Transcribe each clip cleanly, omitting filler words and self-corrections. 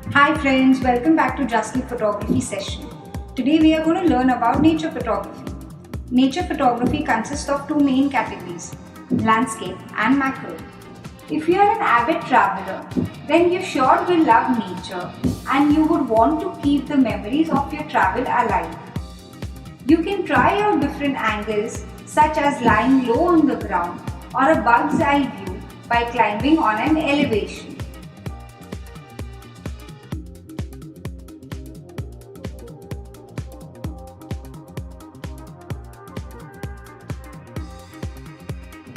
Hi friends, welcome back to Just Click photography session. Today we are going to learn about nature photography. Nature photography consists of two main categories, landscape and macro. If you are an avid traveler, then you sure will love nature and you would want to keep the memories of your travel alive. You can try out different angles such as lying low on the ground or a bug's eye view by climbing on an elevation.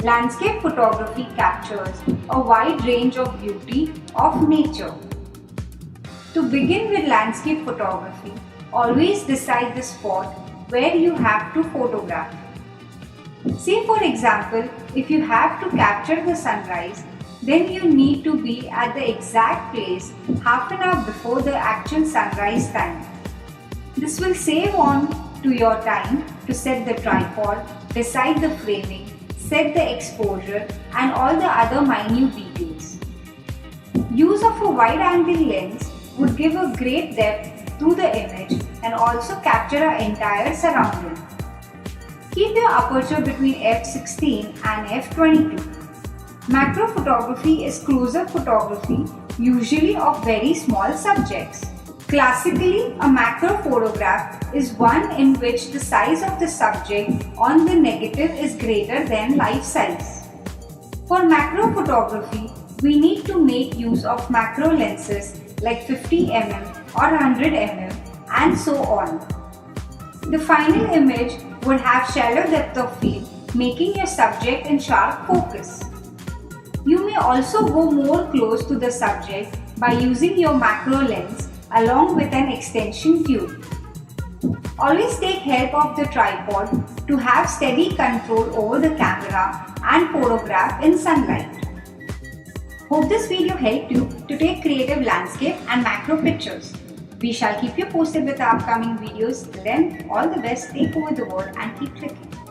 Landscape photography captures a wide range of beauty of nature. To begin with landscape photography, always decide the spot where you have to photograph. Say for example, if you have to capture the sunrise, then you need to be at the exact place half an hour before the actual sunrise time. This will save on to your time to set the tripod, decide the framing, set the exposure and all the other minute details. Use of a wide angle lens would give a great depth to the image and also capture our entire surrounding. Keep your aperture between f16 and f22. Macro photography is close-up photography, usually of very small subjects. Classically, a macro photograph is one in which the size of the subject on the negative is greater than life size. For macro photography, we need to make use of macro lenses like 50mm or 100mm and so on. The final image would have shallow depth of field, making your subject in sharp focus. You may also go more close to the subject by using your macro lens along with an extension tube. Always take help of the tripod to have steady control over the camera and photograph in sunlight. Hope this video helped you to take creative landscape and macro pictures. We shall keep you posted with our upcoming videos. Till then, all the best, take over the world and keep clicking.